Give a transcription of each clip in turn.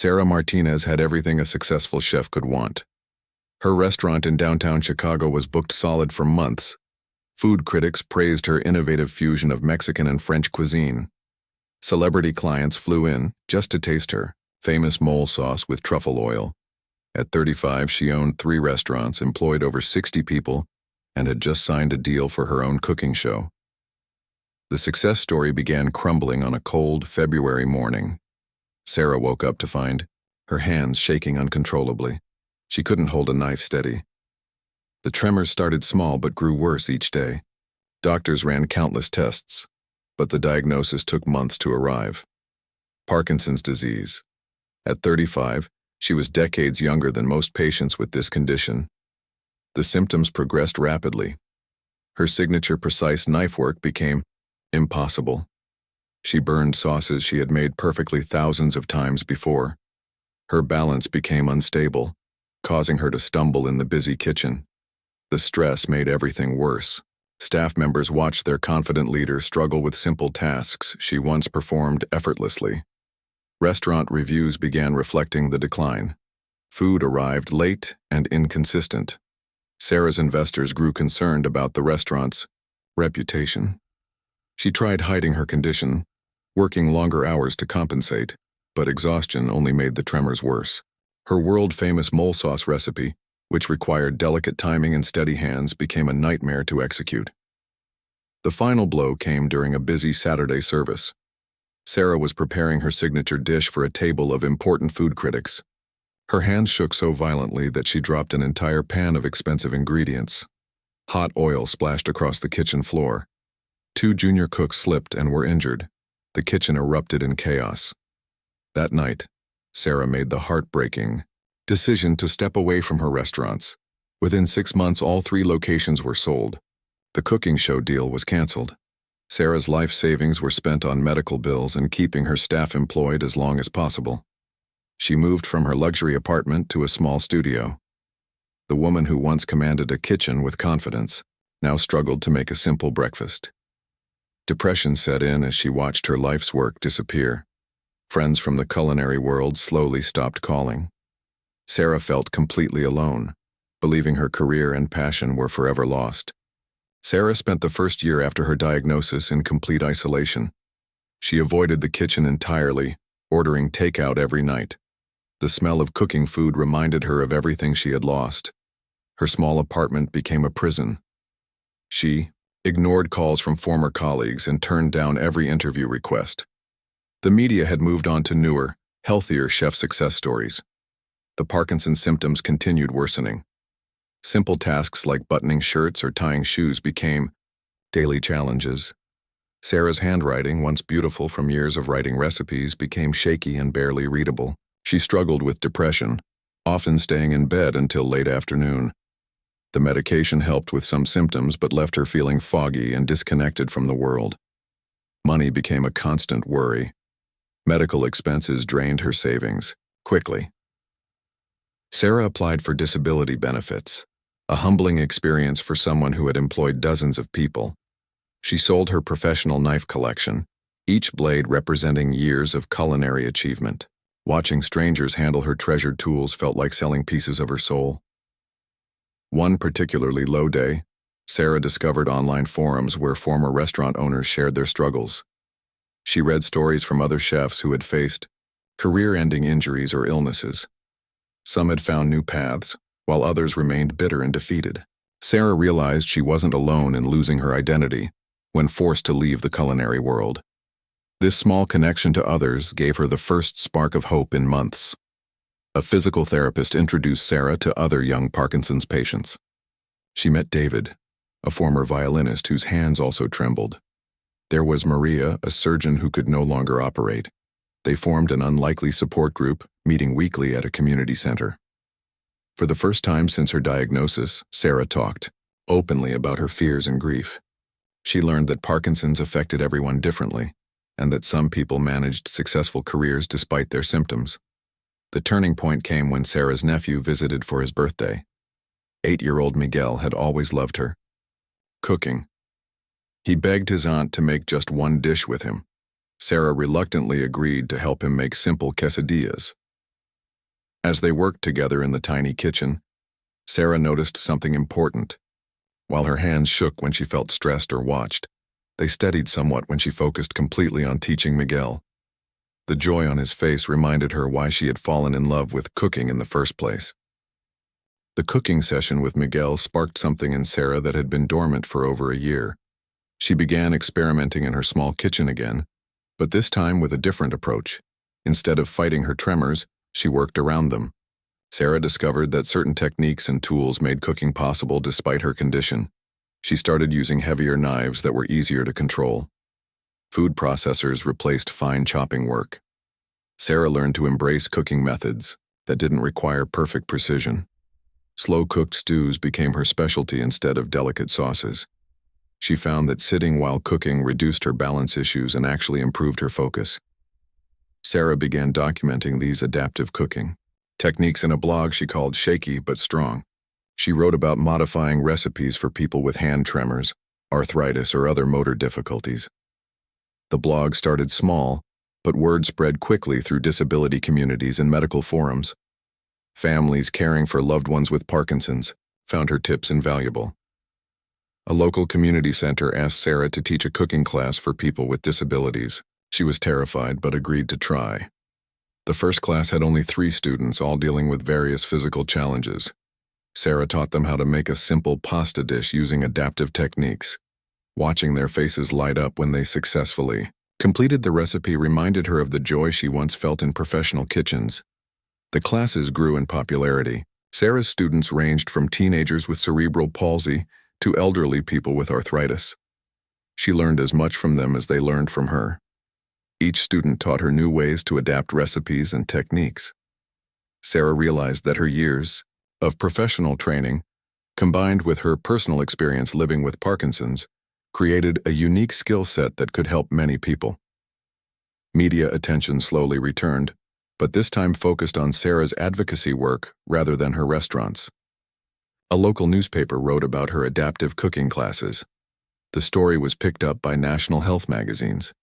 Sarah Martinez had everything a successful chef could want. Her restaurant in downtown Chicago was booked solid for months. Food critics praised her innovative fusion of Mexican and French cuisine. Celebrity clients flew in just to taste her famous mole sauce with truffle oil. At 35, she owned 3 restaurants, employed over 60 people, and had just signed a deal for her own cooking show. The success story began crumbling on a cold February morning. Sarah woke up to find her hands shaking uncontrollably. She couldn't hold a knife steady. The tremors started small but grew worse each day. Doctors ran countless tests, but the diagnosis took months to arrive. Parkinson's disease. At 35, she was decades younger than most patients with this condition. The symptoms progressed rapidly. Her signature precise knife work became impossible. She burned sauces she had made perfectly thousands of times before. Her balance became unstable, causing her to stumble in the busy kitchen. The stress made everything worse. Staff members watched their confident leader struggle with simple tasks she once performed effortlessly. Restaurant reviews began reflecting the decline. Food arrived late and inconsistent. Sarah's investors grew concerned about the restaurant's reputation. She tried hiding her condition, working longer hours to compensate, but exhaustion only made the tremors worse. Her world-famous mole sauce recipe, which required delicate timing and steady hands, became a nightmare to execute. The final blow came during a busy Saturday service. Sarah was preparing her signature dish for a table of important food critics. Her hands shook so violently that she dropped an entire pan of expensive ingredients. Hot oil splashed across the kitchen floor. 2 junior cooks slipped and were injured. The kitchen erupted in chaos. That night, Sarah made the heartbreaking decision to step away from her restaurants. Within 6 months, all 3 locations were sold. The cooking show deal was canceled. Sarah's life savings were spent on medical bills and keeping her staff employed as long as possible. She moved from her luxury apartment to a small studio. The woman who once commanded a kitchen with confidence now struggled to make a simple breakfast. Depression set in as she watched her life's work disappear. Friends from the culinary world slowly stopped calling. Sarah felt completely alone, believing her career and passion were forever lost. Sarah spent the first year after her diagnosis in complete isolation. She avoided the kitchen entirely, ordering takeout every night. The smell of cooking food reminded her of everything she had lost. Her small apartment became a prison. She ignored calls from former colleagues and turned down every interview request. The media had moved on to newer, healthier chef success stories. The Parkinson's symptoms continued worsening. Simple tasks like buttoning shirts or tying shoes became daily challenges. Sarah's handwriting, once beautiful from years of writing recipes, became shaky and barely readable. She struggled with depression, often staying in bed until late afternoon. The medication helped with some symptoms but left her feeling foggy and disconnected from the world. Money became a constant worry. Medical expenses drained her savings quickly. Sarah applied for disability benefits, a humbling experience for someone who had employed dozens of people. She sold her professional knife collection, each blade representing years of culinary achievement. Watching strangers handle her treasured tools felt like selling pieces of her soul. One particularly low day, Sarah discovered online forums where former restaurant owners shared their struggles. She read stories from other chefs who had faced career-ending injuries or illnesses. Some had found new paths, while others remained bitter and defeated. Sarah realized she wasn't alone in losing her identity when forced to leave the culinary world. This small connection to others gave her the first spark of hope in months. A physical therapist introduced Sarah to other young Parkinson's patients. She met David, a former violinist whose hands also trembled. There was Maria, a surgeon who could no longer operate. They formed an unlikely support group, meeting weekly at a community center. For the first time since her diagnosis, Sarah talked openly about her fears and grief. She learned that Parkinson's affected everyone differently, and that some people managed successful careers despite their symptoms. The turning point came when Sarah's nephew visited for his birthday. 8-year-old Miguel had always loved her. Cooking. He begged his aunt to make just one dish with him. Sarah reluctantly agreed to help him make simple quesadillas. As they worked together in the tiny kitchen, Sarah noticed something important. While her hands shook when she felt stressed or watched, they steadied somewhat when she focused completely on teaching Miguel. The joy on his face reminded her why she had fallen in love with cooking in the first place. The cooking session with Miguel sparked something in Sarah that had been dormant for over a year. She began experimenting in her small kitchen again, but this time with a different approach. Instead of fighting her tremors, she worked around them. Sarah discovered that certain techniques and tools made cooking possible despite her condition. She started using heavier knives that were easier to control. Food processors replaced fine chopping work. Sarah learned to embrace cooking methods that didn't require perfect precision. Slow-cooked stews became her specialty instead of delicate sauces. She found that sitting while cooking reduced her balance issues and actually improved her focus. Sarah began documenting these adaptive cooking techniques in a blog she called Shaky But Strong. She wrote about modifying recipes for people with hand tremors, arthritis, or other motor difficulties. The blog started small, but word spread quickly through disability communities and medical forums. Families caring for loved ones with Parkinson's found her tips invaluable. A local community center asked Sarah to teach a cooking class for people with disabilities. She was terrified but agreed to try. The first class had only 3 students, all dealing with various physical challenges. Sarah taught them how to make a simple pasta dish using adaptive techniques. Watching their faces light up when they successfully completed the recipe reminded her of the joy she once felt in professional kitchens. The classes grew in popularity. Sarah's students ranged from teenagers with cerebral palsy to elderly people with arthritis. She learned as much from them as they learned from her. Each student taught her new ways to adapt recipes and techniques. Sarah realized that her years of professional training, combined with her personal experience living with Parkinson's, created a unique skill set that could help many people. Media attention slowly returned, but this time focused on Sarah's advocacy work rather than her restaurants. A local newspaper wrote about her adaptive cooking classes. The story was picked up by national health magazines.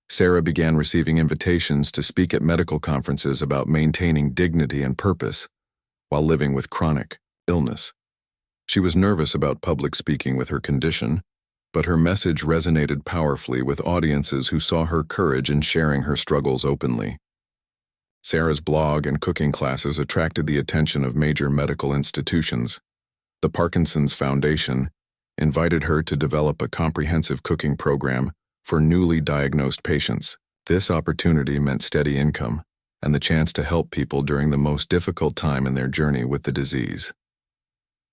Sarah began receiving invitations to speak at medical conferences about maintaining dignity and purpose while living with chronic illness. She was nervous about public speaking with her condition, but her message resonated powerfully with audiences who saw her courage in sharing her struggles openly. Sarah's blog and cooking classes attracted the attention of major medical institutions. The Parkinson's Foundation invited her to develop a comprehensive cooking program for newly diagnosed patients. This opportunity meant steady income and the chance to help people during the most difficult time in their journey with the disease.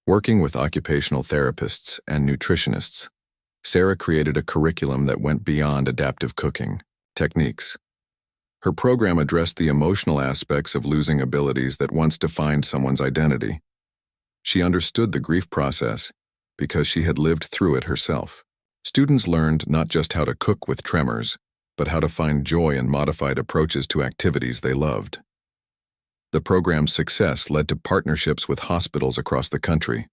Working with occupational therapists and nutritionists, Sarah created a curriculum that went beyond adaptive cooking techniques. Her program addressed the emotional aspects of losing abilities that once defined someone's identity. She understood the grief process because she had lived through it herself. Students learned not just how to cook with tremors, but how to find joy in modified approaches to activities they loved. The program's success led to partnerships with hospitals across the country.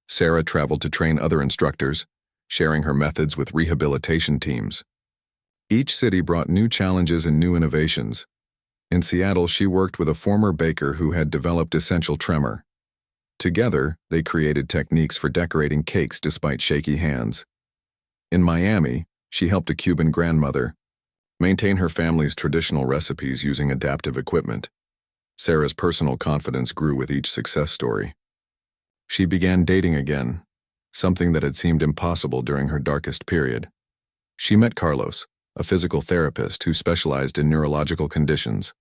Sarah traveled to train other instructors, sharing her methods with rehabilitation teams. Each city brought new challenges and new innovations. In Seattle, she worked with a former baker who had developed essential tremor. Together, they created techniques for decorating cakes despite shaky hands. In Miami, she helped a Cuban grandmother maintain her family's traditional recipes using adaptive equipment. Sarah's personal confidence grew with each success story. She began dating again, something that had seemed impossible during her darkest period. She met Carlos, a physical therapist who specialized in neurological conditions.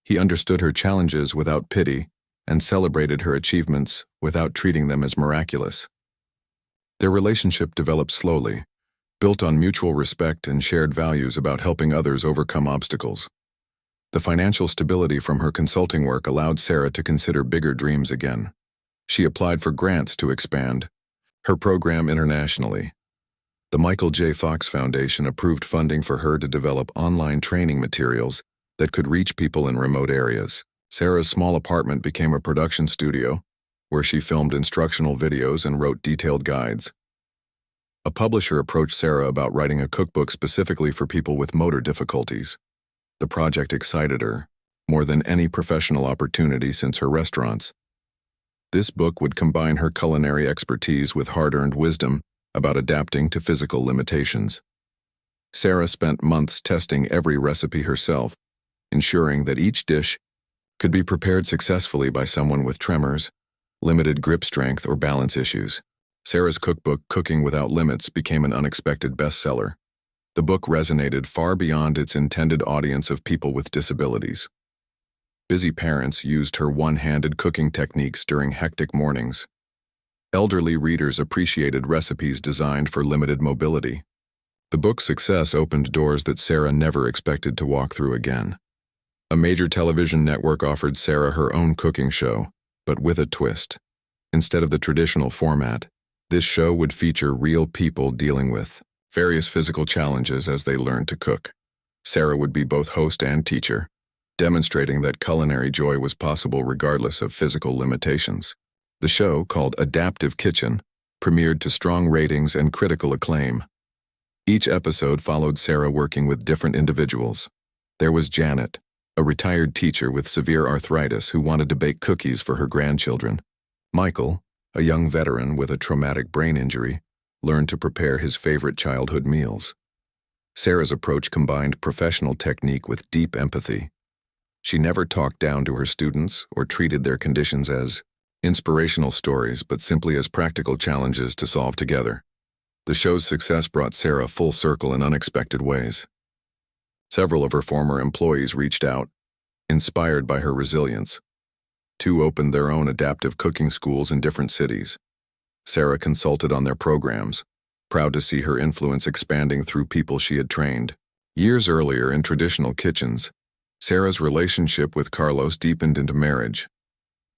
He understood her challenges without pity and celebrated her achievements without treating them as miraculous. Their relationship developed slowly, built on mutual respect and shared values about helping others overcome obstacles. The financial stability from her consulting work allowed Sarah to consider bigger dreams again. She applied for grants to expand her program internationally. The Michael J. Fox Foundation approved funding for her to develop online training materials that could reach people in remote areas. Sarah's small apartment became a production studio, where she filmed instructional videos and wrote detailed guides. A publisher approached Sarah about writing a cookbook specifically for people with motor difficulties. The project excited her, more than any professional opportunity since her restaurants. This book would combine her culinary expertise with hard-earned wisdom about adapting to physical limitations. Sarah spent months testing every recipe herself, ensuring that each dish could be prepared successfully by someone with tremors, limited grip strength, or balance issues. Sarah's cookbook, Cooking Without Limits, became an unexpected bestseller. The book resonated far beyond its intended audience of people with disabilities. Busy parents used her one-handed cooking techniques during hectic mornings. Elderly readers appreciated recipes designed for limited mobility. The book's success opened doors that Sarah never expected to walk through again. A major television network offered Sarah her own cooking show, but with a twist. Instead of the traditional format, this show would feature real people dealing with various physical challenges as they learned to cook. Sarah would be both host and teacher, demonstrating that culinary joy was possible regardless of physical limitations. The show, called Adaptive Kitchen, premiered to strong ratings and critical acclaim. Each episode followed Sarah working with different individuals. There was Janet, a retired teacher with severe arthritis who wanted to bake cookies for her grandchildren. Michael, a young veteran with a traumatic brain injury, learned to prepare his favorite childhood meals. Sarah's approach combined professional technique with deep empathy. She never talked down to her students or treated their conditions as inspirational stories, but simply as practical challenges to solve together. The show's success brought Sarah full circle in unexpected ways. Several of her former employees reached out, inspired by her resilience. 2 opened their own adaptive cooking schools in different cities. Sarah consulted on their programs, proud to see her influence expanding through people she had trained. Years earlier, in traditional kitchens, Sarah's relationship with Carlos deepened into marriage.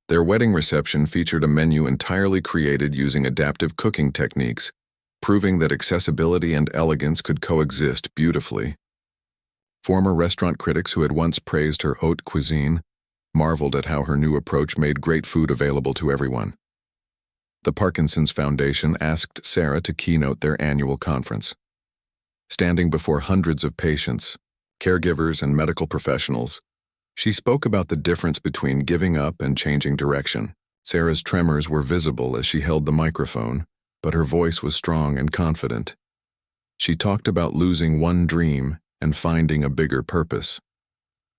Their wedding reception featured a menu entirely created using adaptive cooking techniques, proving that accessibility and elegance could coexist beautifully. Former restaurant critics who had once praised her haute cuisine marveled at how her new approach made great food available to everyone. The Parkinson's Foundation asked Sarah to keynote their annual conference. Standing before hundreds of patients, caregivers, and medical professionals, she spoke about the difference between giving up and changing direction. Sarah's tremors were visible as she held the microphone, but her voice was strong and confident. She talked about losing one dream and finding a bigger purpose.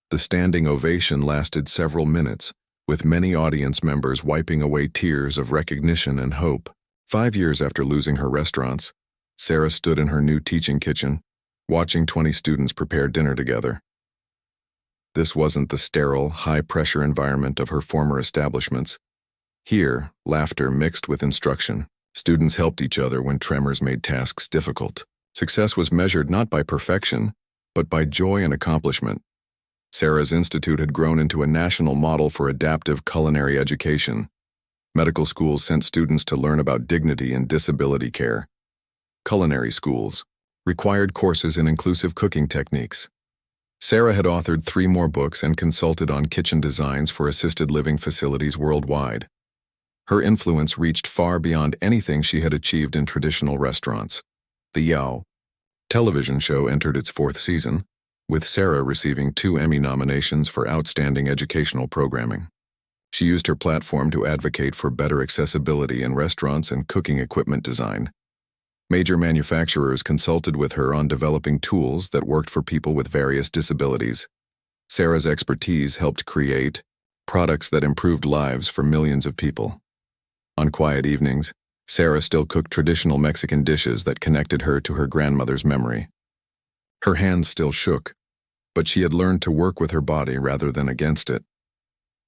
The standing ovation lasted several minutes, with many audience members wiping away tears of recognition and hope. 5 years after losing her restaurants, Sarah stood in her new teaching kitchen, watching 20 students prepare dinner together. This wasn't the sterile, high-pressure environment of her former establishments. Here, laughter mixed with instruction. Students helped each other when tremors made tasks difficult. Success was measured not by perfection, but by joy and accomplishment. Sarah's institute had grown into a national model for adaptive culinary education. Medical schools sent students to learn about dignity and disability care. Culinary schools required courses in inclusive cooking techniques. Sarah had authored 3 more books and consulted on kitchen designs for assisted living facilities worldwide. Her influence reached far beyond anything she had achieved in traditional restaurants. The Yao television show entered its 4th season, with Sarah receiving 2 Emmy nominations for outstanding educational programming. She used her platform to advocate for better accessibility in restaurants and cooking equipment design. Major manufacturers consulted with her on developing tools that worked for people with various disabilities. Sarah's expertise helped create products that improved lives for millions of people. On quiet evenings, Sarah still cooked traditional Mexican dishes that connected her to her grandmother's memory. Her hands still shook, but she had learned to work with her body rather than against it.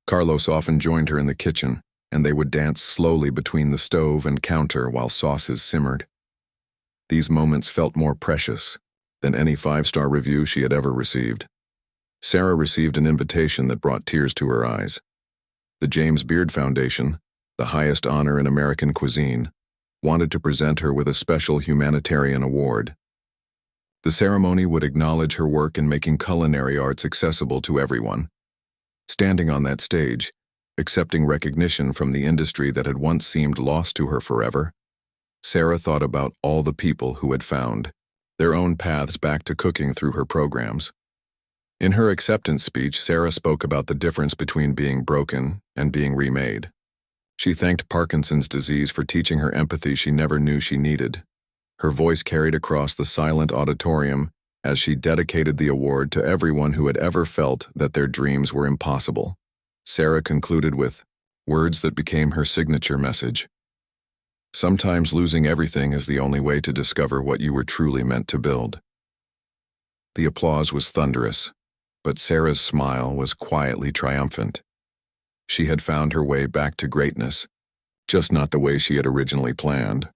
Carlos often joined her in the kitchen, and they would dance slowly between the stove and counter while sauces simmered. These moments felt more precious than any 5-star review she had ever received. Sarah received an invitation that brought tears to her eyes. The James Beard Foundation, the highest honor in American cuisine, wanted to present her with a special humanitarian award. The ceremony would acknowledge her work in making culinary arts accessible to everyone. Standing on that stage, accepting recognition from the industry that had once seemed lost to her forever, Sarah thought about all the people who had found their own paths back to cooking through her programs. In her acceptance speech, Sarah spoke about the difference between being broken and being remade. She thanked Parkinson's disease for teaching her empathy she never knew she needed. Her voice carried across the silent auditorium as she dedicated the award to everyone who had ever felt that their dreams were impossible. Sarah concluded with words that became her signature message. Sometimes losing everything is the only way to discover what you were truly meant to build. The applause was thunderous, but Sarah's smile was quietly triumphant. She had found her way back to greatness, just not the way she had originally planned.